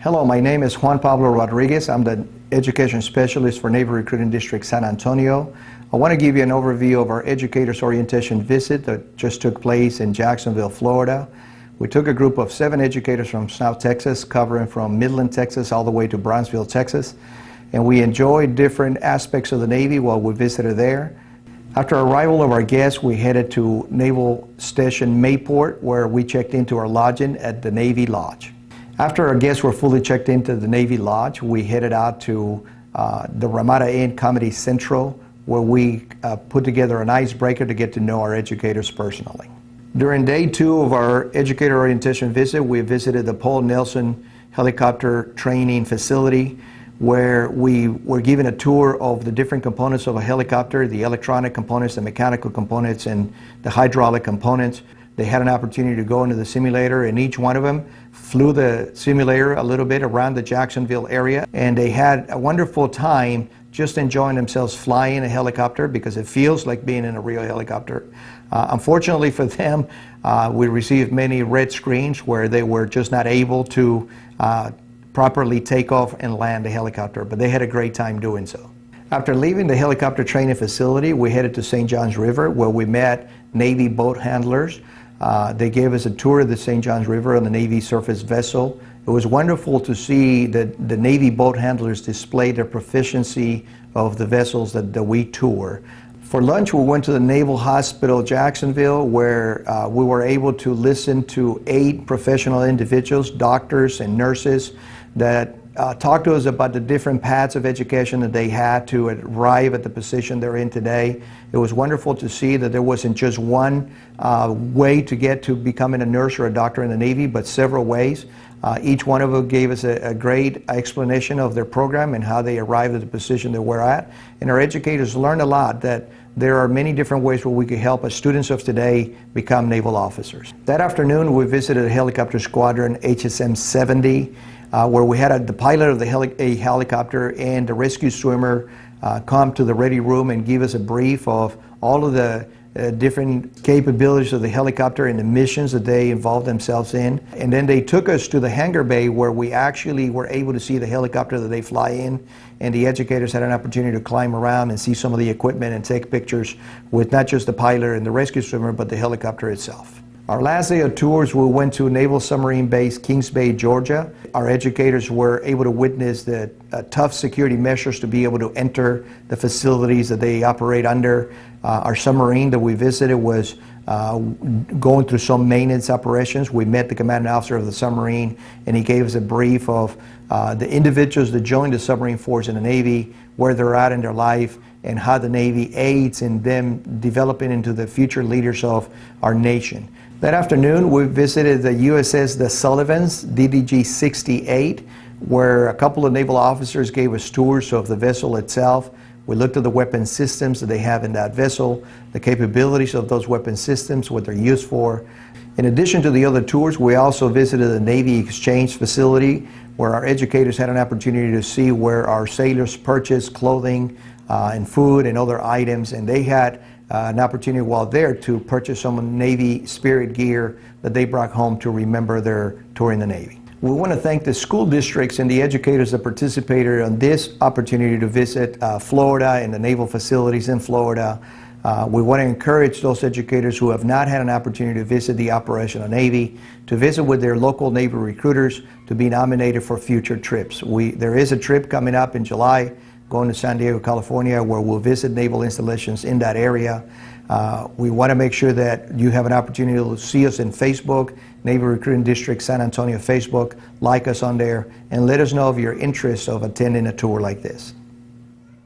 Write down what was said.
Hello, my name is Juan Pablo Rodriguez. I'm the Education Specialist for Naval Recruiting District San Antonio. I want to give you an overview of our Educator's Orientation Visit that just took place in Jacksonville, Florida. We took a group of 7 educators from South Texas, covering from Midland, Texas, all the way to Brownsville, Texas. And we enjoyed different aspects of the Navy while we visited there. After arrival of our guests, we headed to Naval Station Mayport, where we checked into our lodging at the Navy Lodge. After our guests were fully checked into the Navy Lodge, we headed out to the Ramada Inn Comedy Central, where we put together an icebreaker to get to know our educators personally. During day 2 of our Educator Orientation Visit, we visited the Paul Nelson Helicopter Training Facility, where we were given a tour of the different components of a helicopter, the electronic components, the mechanical components, and the hydraulic components. They had an opportunity to go into the simulator, and each one of them flew the simulator a little bit around the Jacksonville area, and they had a wonderful time just enjoying themselves flying a helicopter, because it feels like being in a real helicopter. Unfortunately for them, we received many red screens where they were just not able to properly take off and land the helicopter, but they had a great time doing so. After leaving the helicopter training facility, we headed to St. John's River, where we met Navy boat handlers. They gave us a tour of the St. John's River on the Navy surface vessel. It was wonderful to see that the Navy boat handlers display their proficiency of the vessels that we tour. For lunch, we went to the Naval Hospital, Jacksonville, where we were able to listen to 8 professional individuals, doctors and nurses, that talked to us about the different paths of education that they had to arrive at the position they're in today. It was wonderful to see that there wasn't just one way to get to becoming a nurse or a doctor in the Navy, but several ways. Each one of them gave us a great explanation of their program and how they arrived at the position that we're at. And our educators learned a lot, that there are many different ways where we could help us students of today become naval officers. That afternoon, we visited a helicopter squadron, HSM 70, where we had the pilot of the helicopter and the rescue swimmer come to the ready room and give us a brief of all of the different capabilities of the helicopter and the missions that they involved themselves in. And then they took us to the hangar bay, where we actually were able to see the helicopter that they fly in, and the educators had an opportunity to climb around and see some of the equipment and take pictures with not just the pilot and the rescue swimmer, but the helicopter itself. Our last day of tours, we went to Naval Submarine Base, Kings Bay, Georgia. Our educators were able to witness the tough security measures to be able to enter the facilities that they operate under. Our submarine that we visited was going through some maintenance operations. We met the commanding officer of the submarine, and he gave us a brief of the individuals that joined the submarine force in the Navy, where they're at in their life, and how the Navy aids in them developing into the future leaders of our nation. That afternoon, we visited the USS Sullivans, DDG 68, where a couple of naval officers gave us tours of the vessel itself. We looked at the weapon systems that they have in that vessel, the capabilities of those weapon systems, what they're used for. In addition to the other tours, we also visited the Navy Exchange facility, where our educators had an opportunity to see where our sailors purchase clothing and food and other items, and they had an opportunity while there to purchase some Navy Spirit gear that they brought home to remember their tour in the Navy. We want to thank the school districts and the educators that participated on this opportunity to visit Florida and the naval facilities in Florida. We want to encourage those educators who have not had an opportunity to visit the operational Navy to visit with their local Navy recruiters to be nominated for future trips. There is a trip coming up in July going to San Diego, California, where we'll visit naval installations in that area. We want to make sure that you have an opportunity to see us in Facebook, Naval Recruiting District San Antonio Facebook, like us on there, and let us know of your interest of attending a tour like this.